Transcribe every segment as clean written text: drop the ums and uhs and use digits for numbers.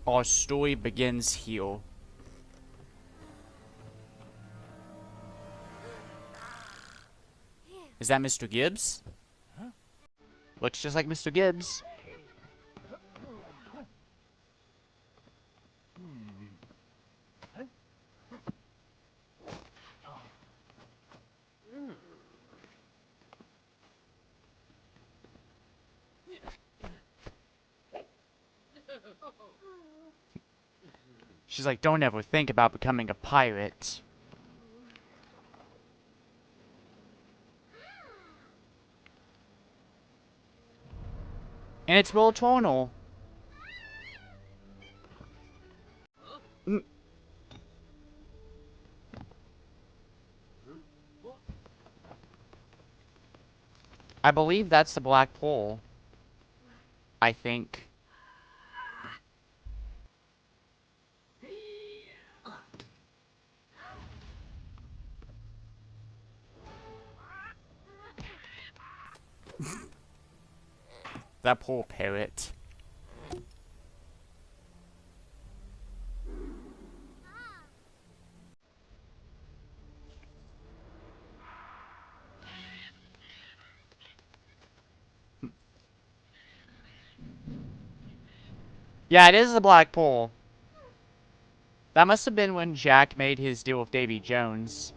Our story begins here. Is that Mr. Gibbs? Looks just like Mr. Gibbs. She's like, don't ever think about becoming a pirate. And it's Will Turner. Mm. I believe that's the Black Pole. I think. That poor parrot. Yeah, it is the Black Pole. That must have been when Jack made his deal with Davy Jones.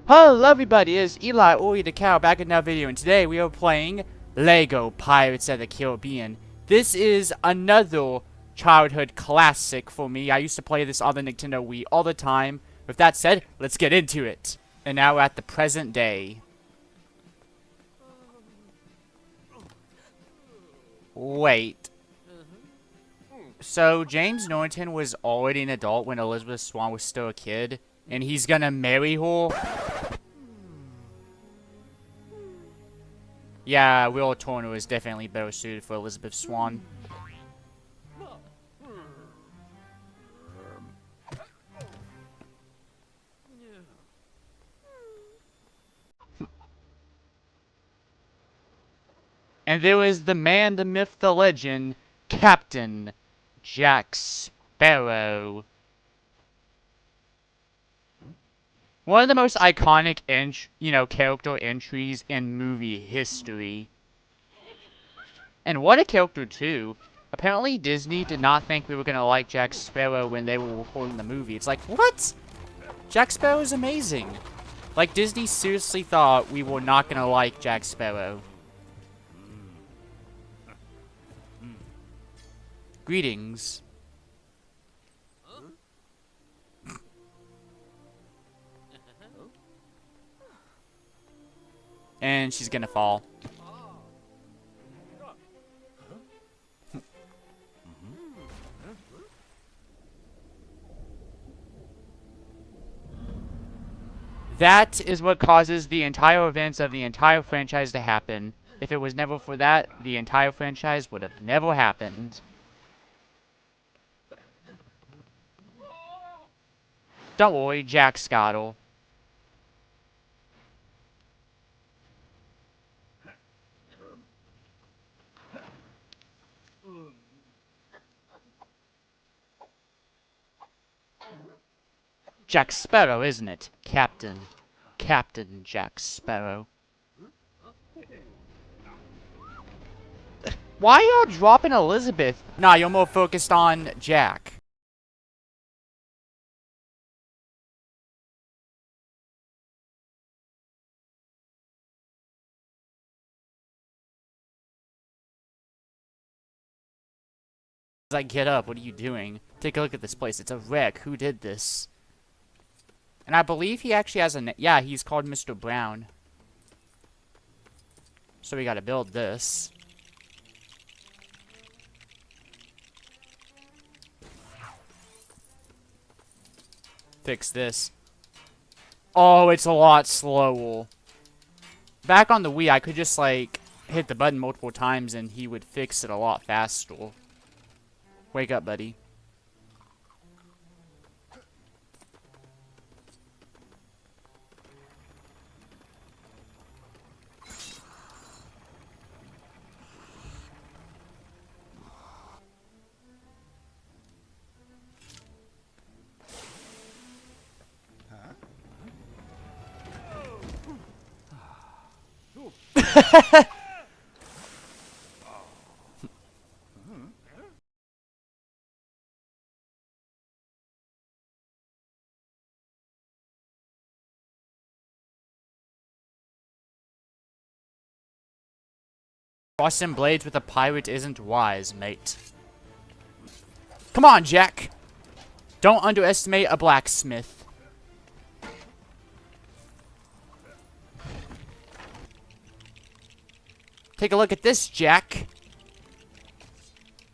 Hello everybody, it's Eli Ori the Cow back in another video, and today we are playing LEGO Pirates of the Caribbean. This is another childhood classic for me. I used to play this on the Nintendo Wii all the time. With that said, let's get into it. And now we're at the present day. Wait. So, James Norton was already an adult when Elizabeth Swann was still a kid, and he's gonna marry her? Yeah, Will Turner is definitely better suited for Elizabeth Swann. And there is the man, the myth, the legend, Captain Jack Sparrow. One of the most iconic, character entries in movie history. And what a character, too. Apparently, Disney did not think we were gonna like Jack Sparrow when they were recording the movie. It's like, what? Jack Sparrow is amazing. Like, Disney seriously thought we were not gonna like Jack Sparrow. Greetings. And she's gonna fall. That is what causes the entire events of the entire franchise to happen. If it was never for that, the entire franchise would have never happened. Don't worry, Jack Scottle. Jack Sparrow, isn't it? Captain Jack Sparrow. Why are y'all dropping Elizabeth? Nah, you're more focused on Jack. Like, get up, what are you doing? Take a look at this place, it's a wreck, who did this? And I believe he actually has a yeah, he's called Mr. Brown. So we gotta build this. Fix this. Oh, it's a lot slower. Back on the Wii, I could just, like, hit the button multiple times and he would fix it a lot faster. Wake up, buddy. Crossing blades with a pirate isn't wise, mate. Come on, Jack. Don't underestimate a blacksmith. Take a look at this, Jack.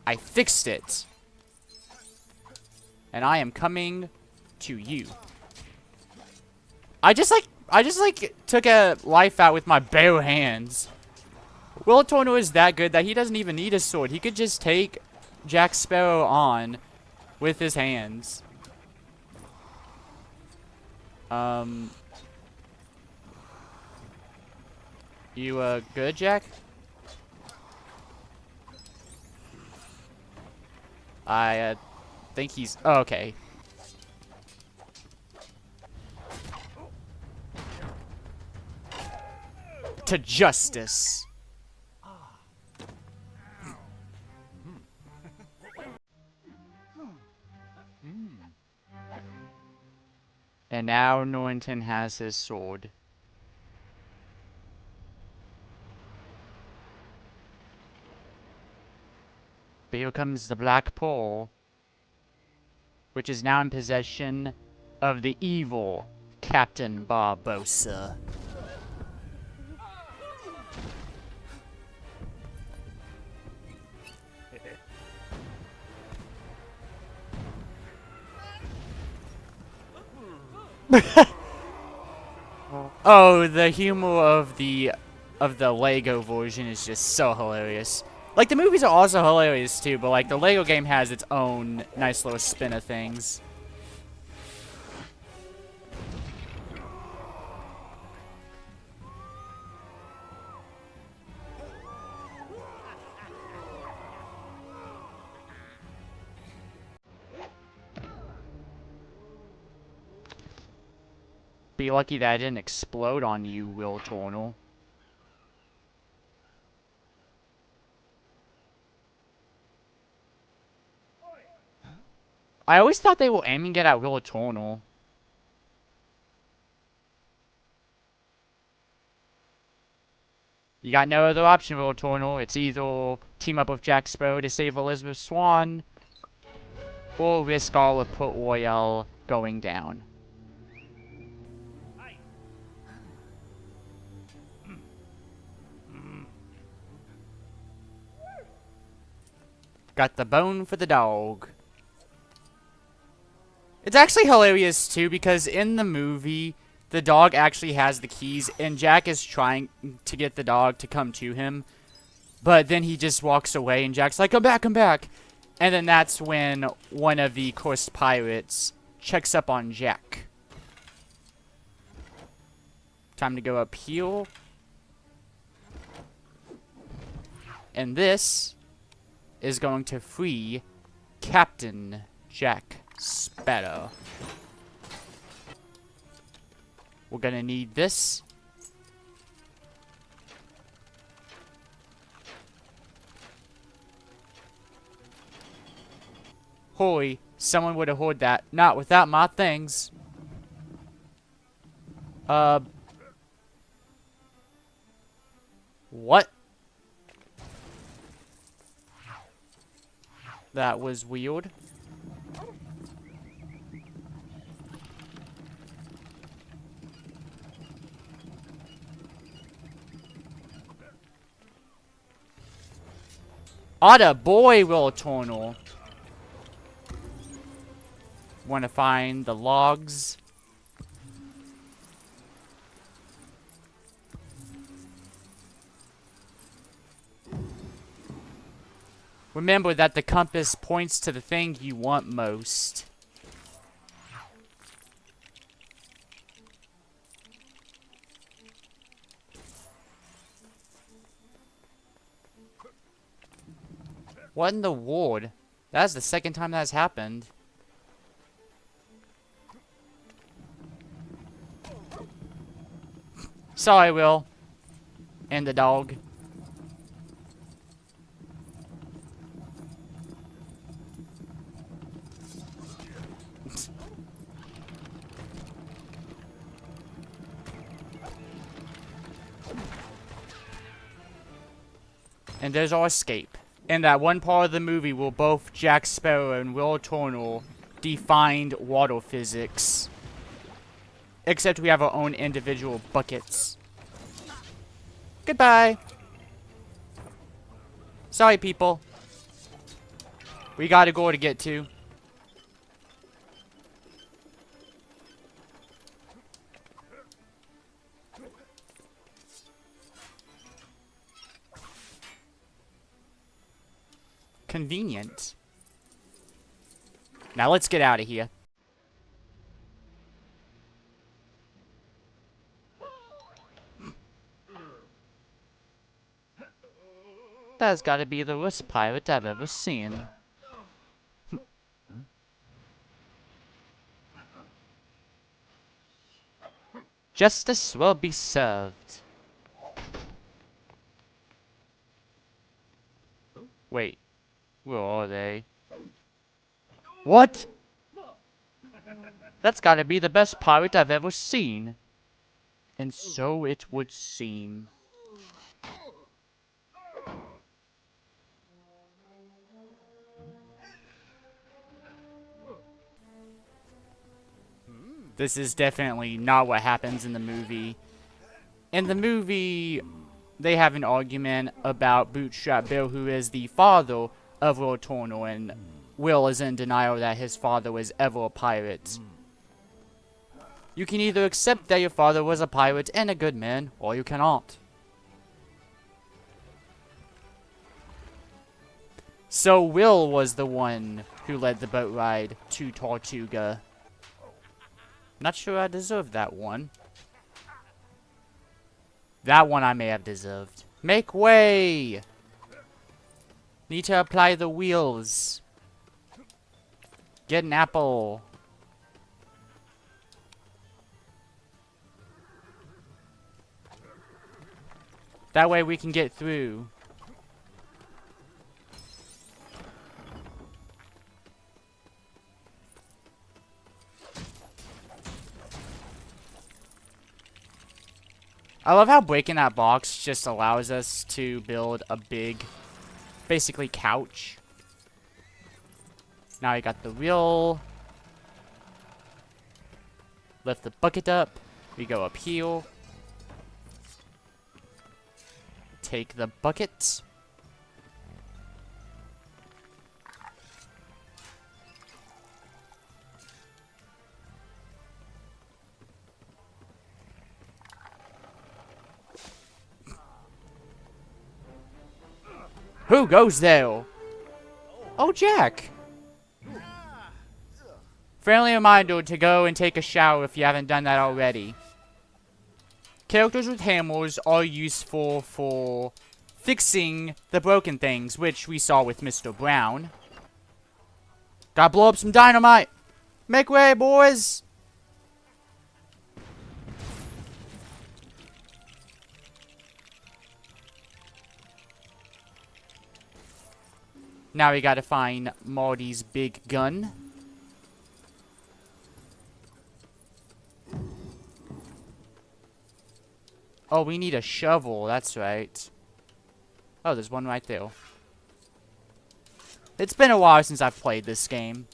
I fixed it. And I am coming to you. I just took a life out with my bare hands. Will Torno is that good that he doesn't even need a sword. He could just take Jack Sparrow on with his hands. You, good, Jack? I, think he's... Oh, okay. To justice. And now Norrington has his sword. But here comes the Black Pearl, which is now in possession of the evil Captain Barbossa. Oh, the humor of the Lego version is just so hilarious. Like, the movies are also hilarious too, but like the Lego game has its own nice little spin of things. Be lucky that I didn't explode on you, Will Tornel. I always thought they were aiming it at Will Tornel. You got no other option, Will Tornel. It's either team up with Jack Sparrow to save Elizabeth Swann, or risk all of Port Royale going down. Got the bone for the dog. It's actually hilarious too because in the movie, the dog actually has the keys and Jack is trying to get the dog to come to him. But then he just walks away and Jack's like, come back, come back. And then that's when one of the cursed pirates checks up on Jack. Time to go up here. And this is going to free Captain Jack Sparrow. We're gonna need this. Holy, someone would have heard that. Not without my things. What? That was weird. Atta boy, Will Tornel. Want to find the logs? Remember that the compass points to the thing you want most. What in the world? That's the second time that's happened. Sorry, Will. And the dog. And there's our escape. In that one part of the movie where both Jack Sparrow and Will Turtle defined water physics. Except we have our own individual buckets. Goodbye. Sorry, people. We got a goal to get to. Convenient. Now let's get out of here. That's gotta be the worst pirate I've ever seen. Justice will be served. Wait. Where are they? What? That's gotta be the best pirate I've ever seen. And so it would seem. This is definitely not what happens in the movie. In the movie, they have an argument about Bootstrap Bill, who is the father of Will Turtle, and Will is in denial that his father was ever a pirate. You can either accept that your father was a pirate and a good man, or you cannot. So Will was the one who led the boat ride to Tortuga. Not sure I deserved that one. That one I may have deserved. Make way! Need to apply the wheels. Get an apple. That way we can get through. I love how breaking that box just allows us to build a big, basically, couch. Now we got the wheel. Lift the bucket up. We go up here. Take the bucket. Who goes there? Oh, Jack. Friendly reminder to go and take a shower if you haven't done that already. Characters with hammers are useful for fixing the broken things, which we saw with Mr. Brown. Gotta blow up some dynamite. Make way, boys. Now we gotta find Marty's big gun. Oh, we need a shovel, that's right. Oh, there's one right there. It's been a while since I've played this game.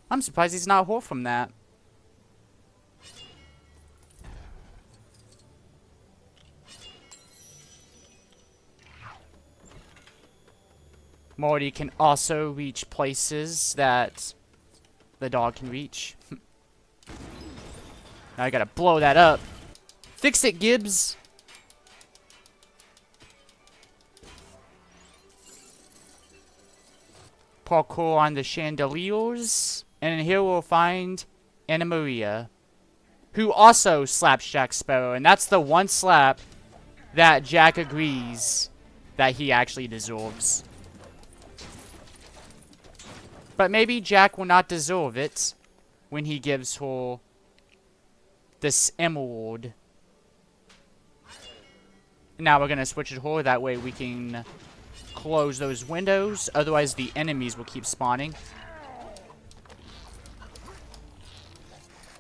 I'm surprised he's not hurt from that. Marty can also reach places that the dog can reach. Now I gotta blow that up. Fix it, Gibbs. Parkour on the chandeliers. And in here we'll find Anna Maria, who also slaps Jack Sparrow. And that's the one slap that Jack agrees that he actually deserves. But maybe Jack will not deserve it when he gives her this emerald. Now we're gonna switch it to her, that way we can close those windows, otherwise the enemies will keep spawning.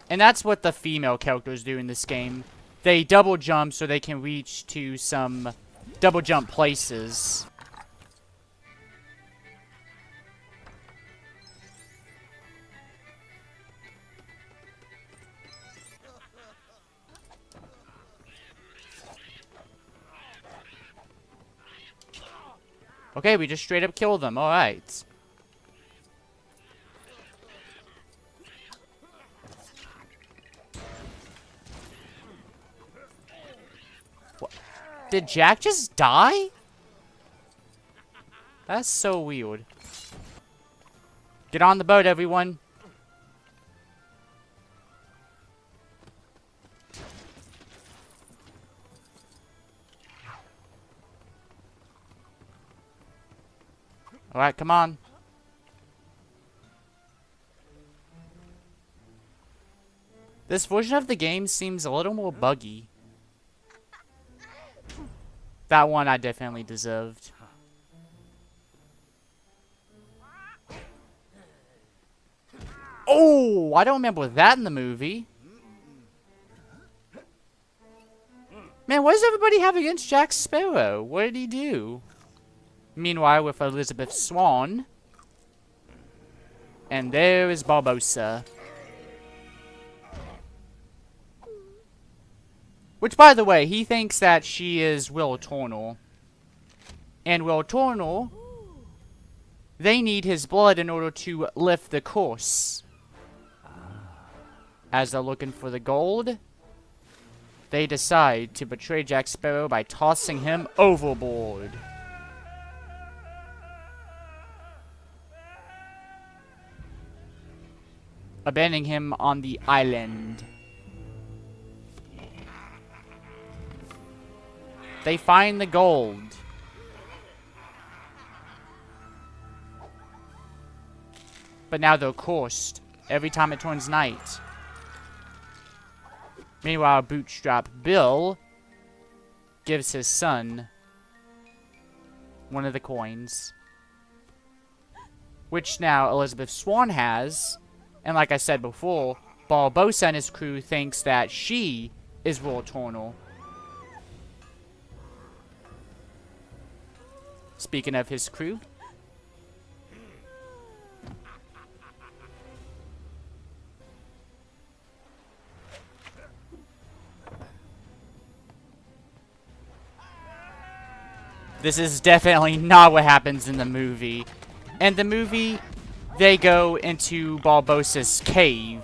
And that's what the female characters do in this game. They double jump so they can reach to some double jump places. Okay, we just straight up killed them. Alright. Did Jack just die? That's so weird. Get on the boat, everyone. Alright, come on. This version of the game seems a little more buggy. That one I definitely deserved. Oh, I don't remember that in the movie. Man, what does everybody have against Jack Sparrow? What did he do? Meanwhile, with Elizabeth Swann. And there is Barbossa. Which, by the way, he thinks that she is Will Turner. And Will Turner, they need his blood in order to lift the curse. As they're looking for the gold, they decide to betray Jack Sparrow by tossing him overboard. Abandoning him on the island. They find the gold. But now they're cursed every time it turns night. Meanwhile, Bootstrap Bill gives his son one of the coins. Which now Elizabeth Swann has. And like I said before, Barbossa and his crew thinks that she is Will Turner. Speaking of his crew. This is definitely not what happens in the movie. In the movie, they go into Barbossa's cave.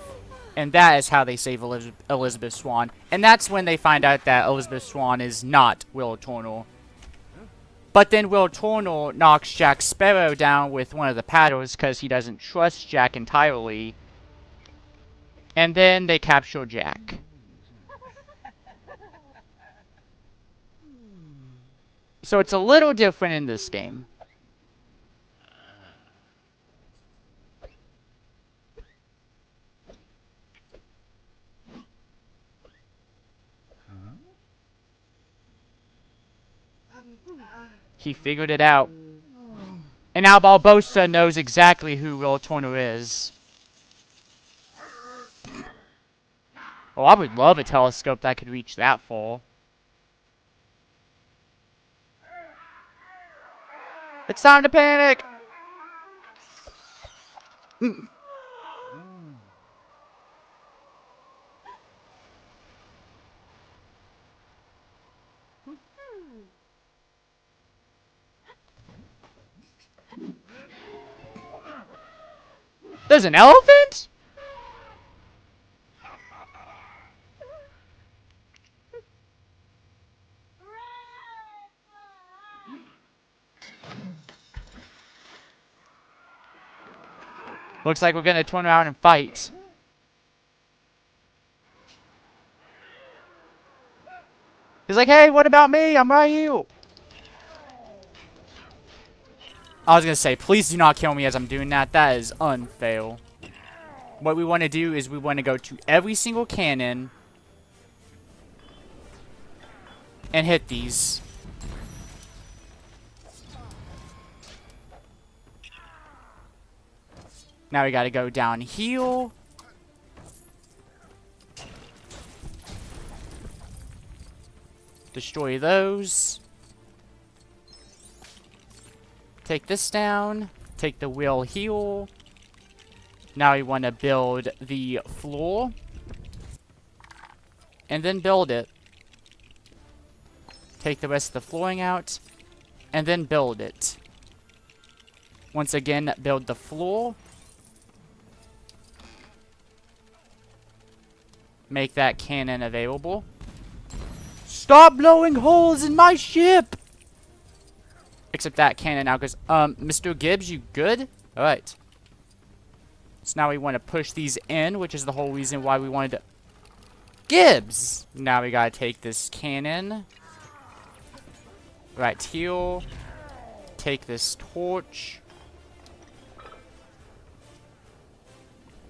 And that is how they save Elizabeth Swann. And that's when they find out that Elizabeth Swann is not Will Turner. But then Will Turner knocks Jack Sparrow down with one of the paddles because he doesn't trust Jack entirely. And then they capture Jack. So it's a little different in this game. He figured it out. And now Barbossa knows exactly who Will Turner is. Oh, I would love a telescope that could reach that far. It's time to panic! There's an elephant? Looks like we're gonna turn around and fight. He's like, hey, what about me? I'm right here. I was gonna say, please do not kill me as I'm doing that. That is unfair. What we want to do is we want to go to every single cannon and hit these. Now we gotta go down here. Destroy those. Take this down. Take the wheel here. Now we want to build the floor. And then build it. Take the rest of the flooring out. And then build it. Once again, build the floor. Make that cannon available. Stop blowing holes in my ship! Except that cannon now goes, Mr. Gibbs, you good? Alright. So now we want to push these in, which is the whole reason why we wanted to... Gibbs! Now we gotta take this cannon. Right here. Take this torch.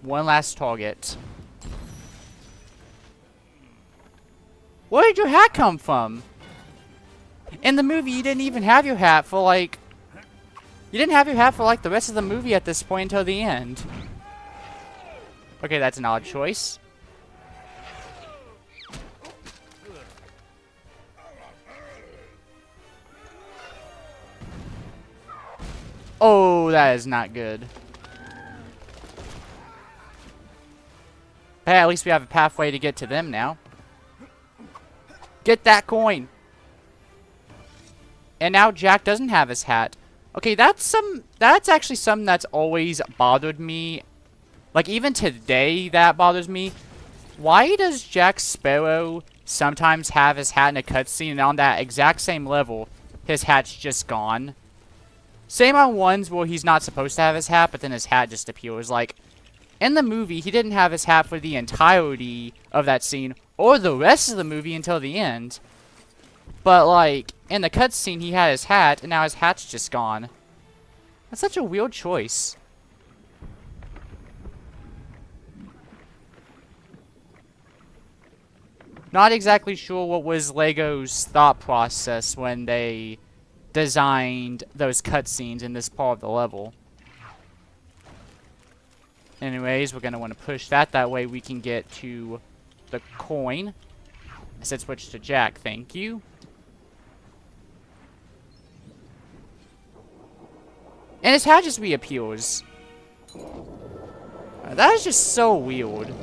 One last target. Where did your hat come from? In the movie, you didn't even have your hat for, like... You didn't have your hat for, like, the rest of the movie at this point until the end. Okay, that's an odd choice. Oh, that is not good. Hey, at least we have a pathway to get to them now. Get that coin. And now Jack doesn't have his hat. Okay, that's actually something that's always bothered me. Like, even today, that bothers me. Why does Jack Sparrow sometimes have his hat in a cutscene, and on that exact same level, his hat's just gone? Same on ones where he's not supposed to have his hat, but then his hat just appears. Like, in the movie, he didn't have his hat for the entirety of that scene, or the rest of the movie until the end. But, like, in the cutscene, he had his hat, and now his hat's just gone. That's such a weird choice. Not exactly sure what was LEGO's thought process when they designed those cutscenes in this part of the level. Anyways, we're going to want to push that. That way we can get to the coin. I said switch to Jack. Thank you. And his hat just reappears. That is just so weird.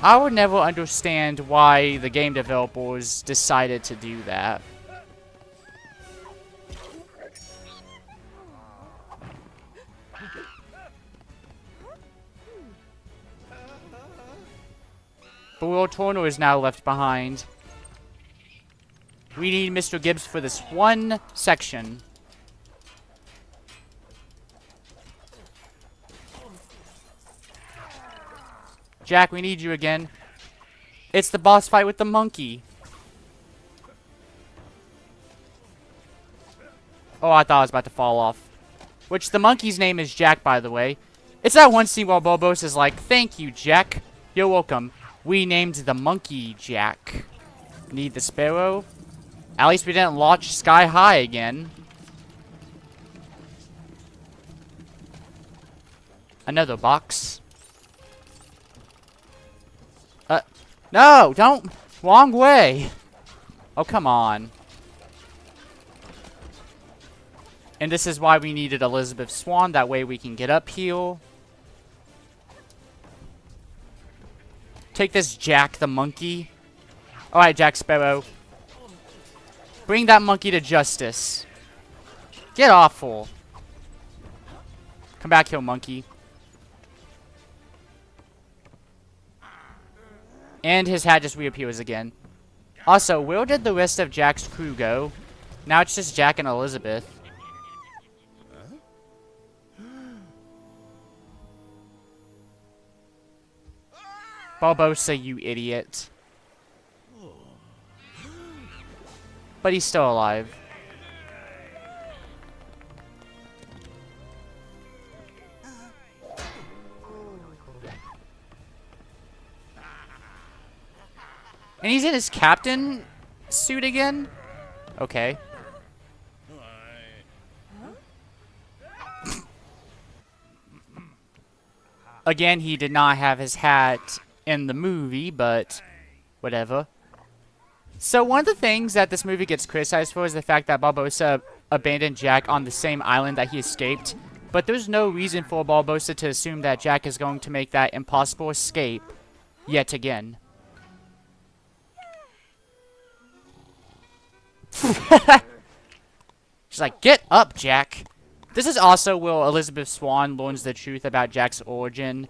I would never understand why the game developers decided to do that. But Will Turner is now left behind. We need Mr. Gibbs for this one section. Jack, we need you again. It's the boss fight with the monkey. Oh, I thought I was about to fall off. Which, the monkey's name is Jack, by the way. It's that one scene where Bobos is like, thank you, Jack. You're welcome. We named the monkey Jack. Need the sparrow? At least we didn't launch sky high again. Another box. No, don't. Wrong way. Oh, come on. And this is why we needed Elizabeth Swann. That way we can get up here. Take this, Jack the monkey. Alright, Jack Sparrow. Bring that monkey to justice. Get awful. Come back here, monkey. And his hat just reappears again. Also, where did the rest of Jack's crew go? Now it's just Jack and Elizabeth. Barbossa, you idiot. But he's still alive. And he's in his captain suit again? Okay. Again, he did not have his hat in the movie, but whatever. So one of the things that this movie gets criticized for is the fact that Barbossa abandoned Jack on the same island that he escaped. But there's no reason for Barbossa to assume that Jack is going to make that impossible escape yet again. She's like, get up, Jack. This is also where Elizabeth Swann learns the truth about Jack's origin.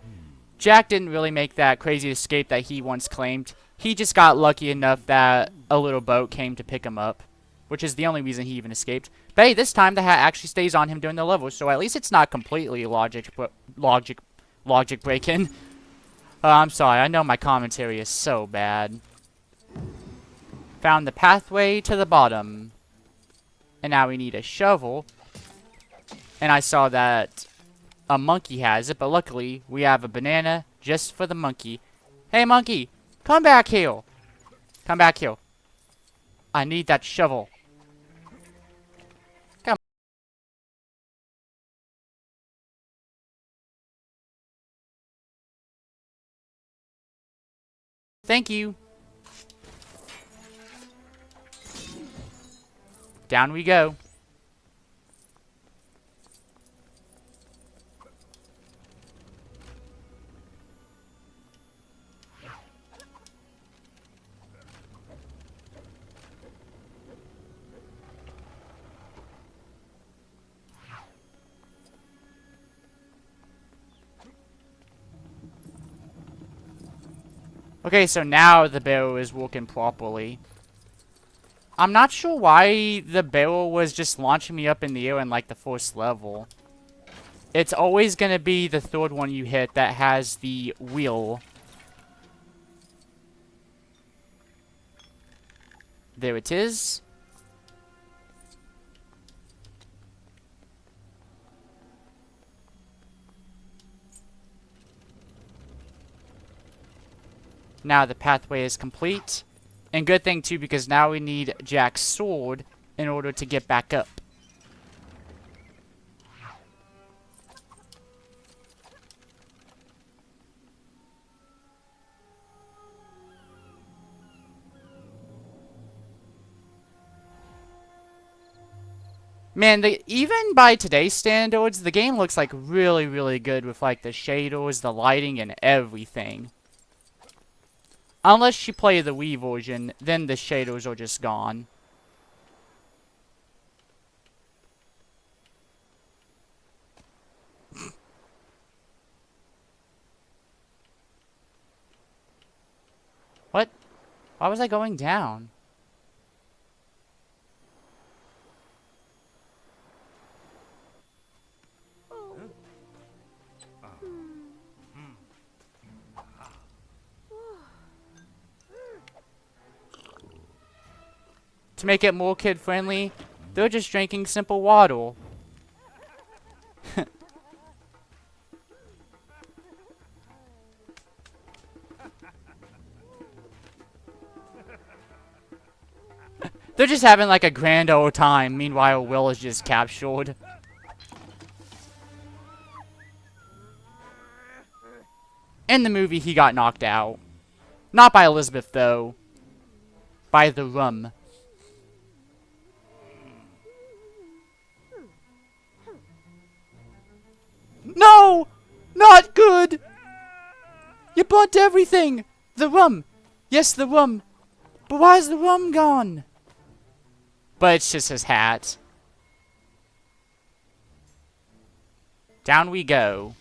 Jack didn't really make that crazy escape that he once claimed. He just got lucky enough that a little boat came to pick him up, which is the only reason he even escaped. But hey, this time the hat actually stays on him during the level, so at least it's not completely logic breaking. I'm sorry, I know my commentary is so bad. Found the pathway to the bottom. And now we need a shovel. And I saw that a monkey has it, but luckily we have a banana just for the monkey. Hey, monkey, come back here. Come back here. I need that shovel. Come. Thank you. Down we go. Okay, so now the barrel is working properly. I'm not sure why the barrel was just launching me up in the air in like the first level. It's always gonna be the third one you hit that has the wheel. There it is. Now the pathway is complete. And good thing too, because now we need Jack's sword in order to get back up. Man, even by today's standards, the game looks like really, really good with like the shaders, the lighting, and everything. Unless you play the Wii version, then the shaders are just gone. What? Why was I going down? To make it more kid-friendly, they're just drinking simple water. They're just having like a grand old time, meanwhile Will is just captured. In the movie, he got knocked out. Not by Elizabeth, though. By the rum. No! Not good! You burnt everything! The rum! Yes, the rum. But why is the rum gone? But it's just his hat. Down we go.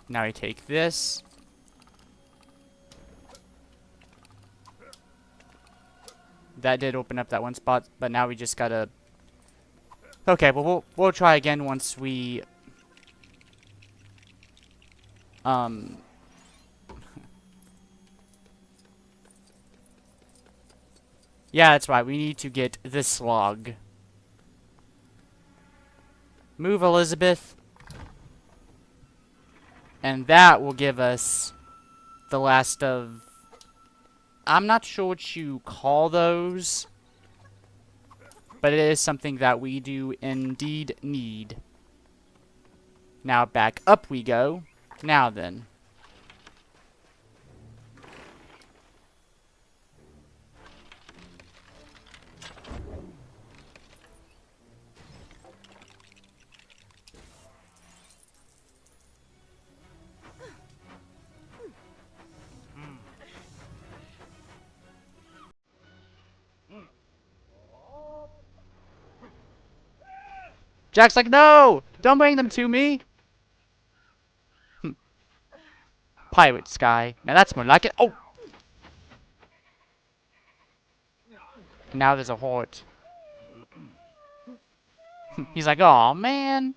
Now we take this. That did open up that one spot, but now we just gotta... Okay, well, we'll try again once we Um... Yeah, that's right. We need to get this log. Move, Elizabeth. And that will give us the last of... I'm not sure what you call those. But it is something that we do indeed need. Now back up we go. Now then. Jack's like, no! Don't bring them to me! Pirate Sky. Now that's more like it. Oh! Now there's a hort. He's like, oh man.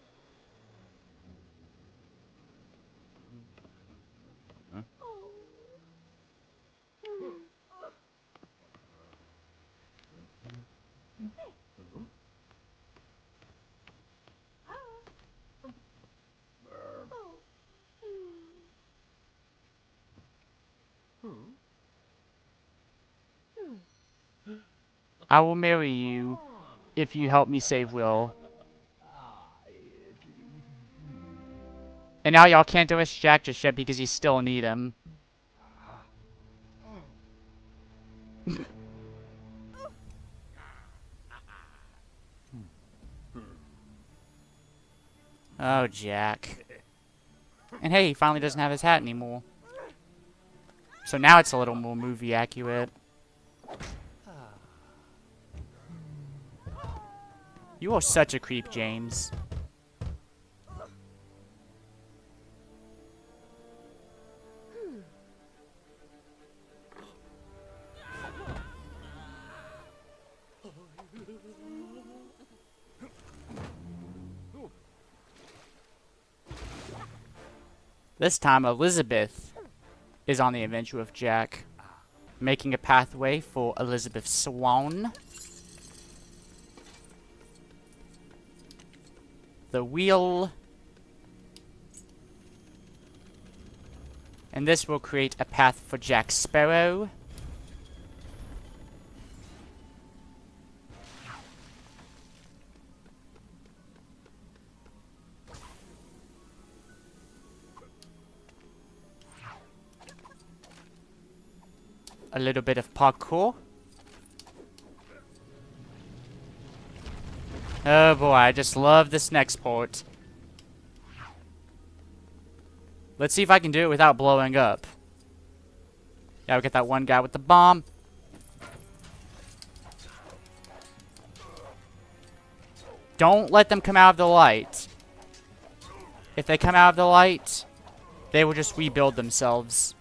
I will marry you if you help me save Will. And now y'all can't arrest Jack just yet because you still need him. Oh, Jack. And hey, he finally doesn't have his hat anymore. So now it's a little more movie accurate. You are such a creep, James. This time, Elizabeth is on the adventure with Jack, making a pathway for Elizabeth Swan. The wheel. And this will create a path for Jack Sparrow. A little bit of parkour. Oh boy, I just love this next port. Let's see if I can do it without blowing up. Yeah, we got that one guy with the bomb. Don't let them come out of the light. If they come out of the light, they will just rebuild themselves.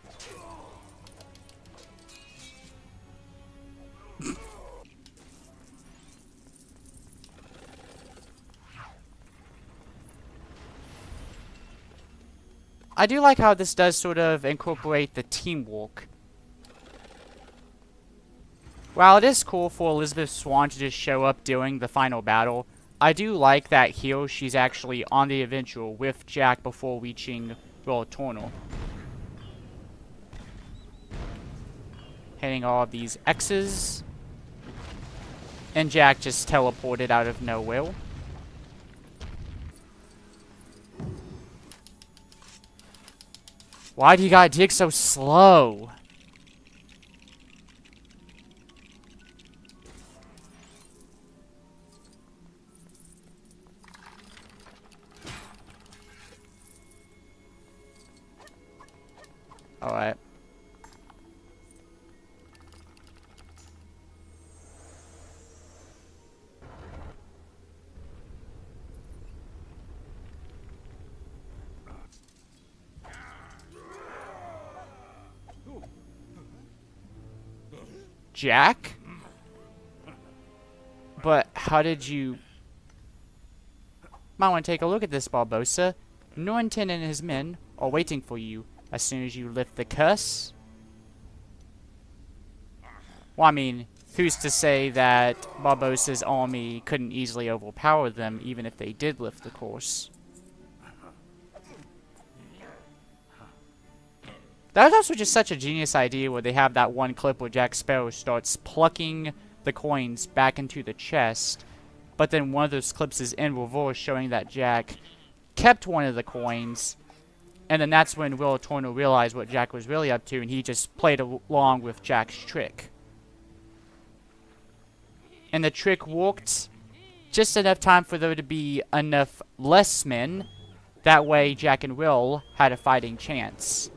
I do like how this does sort of incorporate the teamwork. While it is cool for Elizabeth Swan to just show up during the final battle, I do like that here she's actually on the adventure with Jack before reaching World Tunnel. Hitting all of these X's. And Jack just teleported out of nowhere. Why do you gotta dig so slow? Alright. Jack? But how did you... Might want to take a look at this, Barbossa. Norrington and his men are waiting for you as soon as you lift the curse. Well, I mean, who's to say that Barbossa's army couldn't easily overpower them even if they did lift the curse? That was also just such a genius idea where they have that one clip where Jack Sparrow starts plucking the coins back into the chest, but then one of those clips is in reverse showing that Jack kept one of the coins, and then that's when Will Turner realized what Jack was really up to, and he just played along with Jack's trick. And the trick worked just enough time for there to be enough less men, that way Jack and Will had a fighting chance.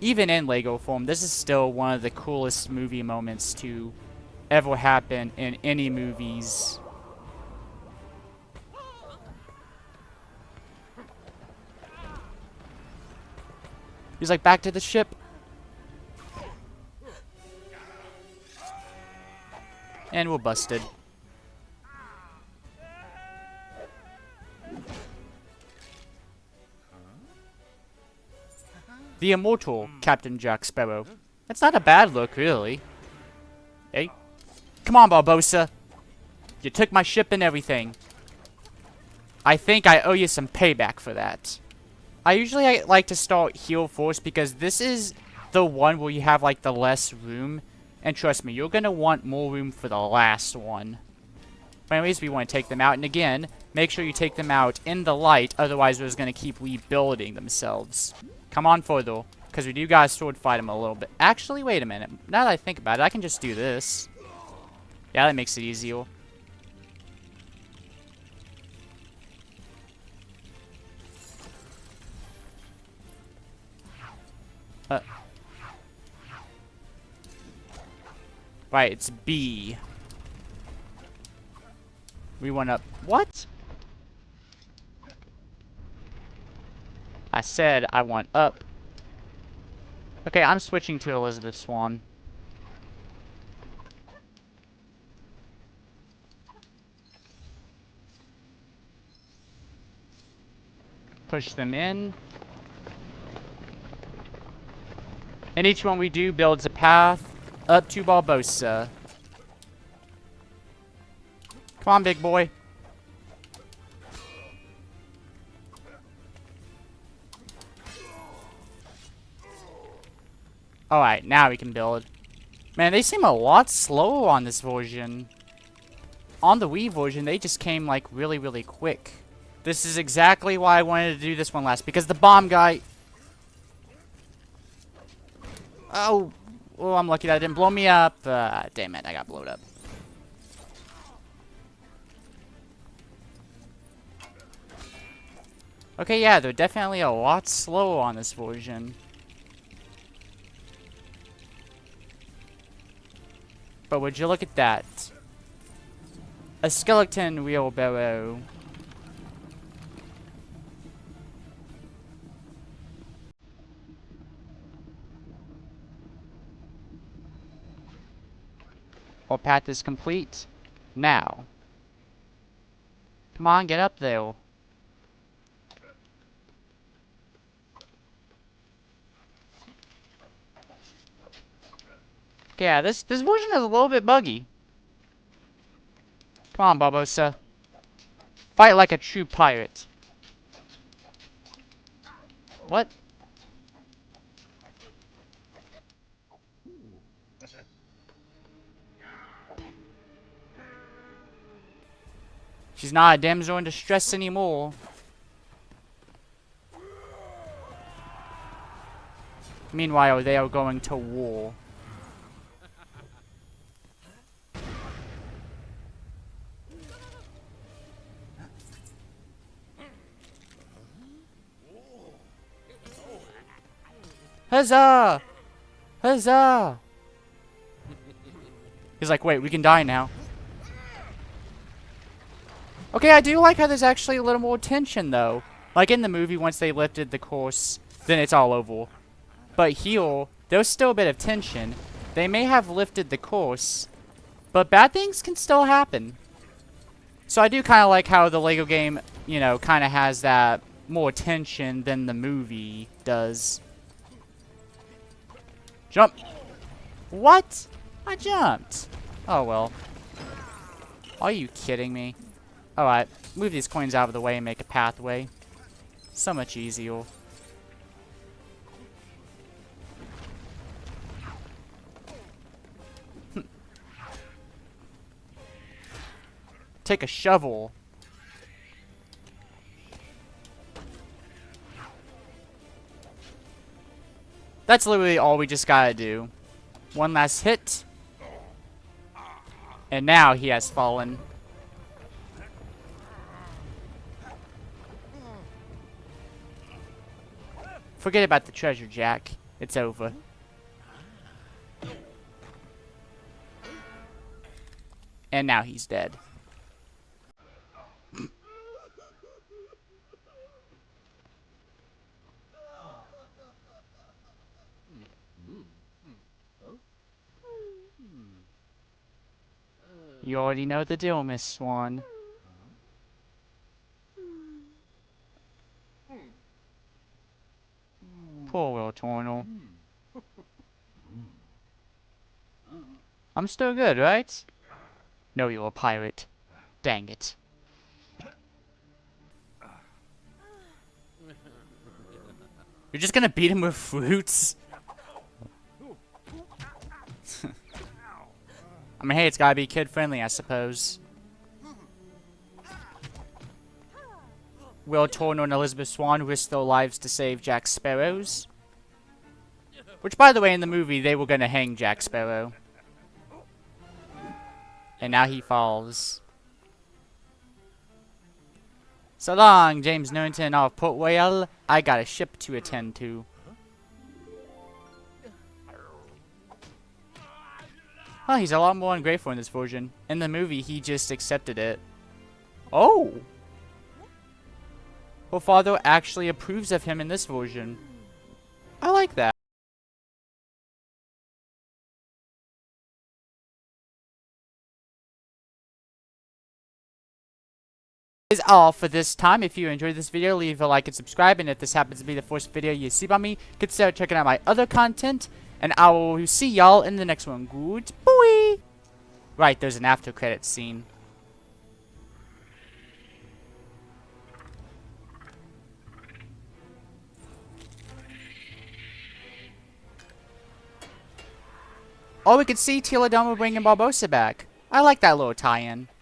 Even in Lego form, this is still one of the coolest movie moments to ever happen in any movies. He's like, back to the ship. And we're busted. The immortal Captain Jack Sparrow. That's not a bad look, really. Hey. Come on, Barbossa. You took my ship and everything. I think I owe you some payback for that. I usually like to start here first because this is the one where you have like the less room. And trust me, you're going to want more room for the last one. But anyways, we want to take them out. And again, make sure you take them out in the light. Otherwise, they're just going to keep rebuilding themselves. Come on further, because we do gotta sword fight him a little bit. Actually, wait a minute. Now that I think about it, I can just do this. Yeah, that makes it easier. Right, it's B. We went up. What? I said I want up. Okay, I'm switching to Elizabeth Swann. Push them in. And each one we do builds a path up to Barbossa. Come on, big boy. Alright, now we can build. Man, they seem a lot slower on this version. On the Wii version, they just came like really, really quick. This is exactly why I wanted to do this one last, because the bomb guy... Oh, I'm lucky that it didn't blow me up. Damn it, I got blown up. Okay, yeah, they're definitely a lot slower on this version. But would you look at that? A skeleton wheelbarrow. Our path is complete. Now. Come on, get up there. Okay, yeah, this version is a little bit buggy. Come on, Barbossa. Fight like a true pirate. What? She's not a damsel in distress anymore. Meanwhile, they are going to war. Huzzah! Huzzah! He's like, wait, we can die now. Okay, I do like how there's actually a little more tension, though. Like in the movie, once they lifted the course, then it's all over. But here, there's still a bit of tension. They may have lifted the course, But bad things can still happen. So I do kind of like how the Lego game, you know, kind of has that more tension than the movie does. Jump! What? I jumped. Oh, well. Are you kidding me? Alright, move these coins out of the way and make a pathway. So much easier. Take a shovel. That's literally all we just gotta do. One last hit. And now he has fallen. Forget about the treasure, Jack. It's over. And now he's dead. You already know the deal, Miss Swan. Poor Will Tornel. I'm still good, right? No, you're a pirate. Dang it. You're just gonna beat him with fruits? I mean, hey, it's gotta be kid-friendly, I suppose. Will Tornel and Elizabeth Swan risk their lives to save Jack Sparrow's. Which, by the way, in the movie, they were gonna hang Jack Sparrow. And now he falls. So long, James Newington of Port Royal. I got a ship to attend to. Huh, he's a lot more ungrateful in this version. In the movie, he just accepted it. Oh! Her father actually approves of him in this version. I like that. Is all for this time. If you enjoyed this video, leave a like and subscribe. And if this happens to be the first video you see by me, consider checking out my other content. And I will see y'all in the next one. Goodbye. Right, there's an after credits scene. Oh, we could see Teledama bringing Barbossa back. I like that little tie-in.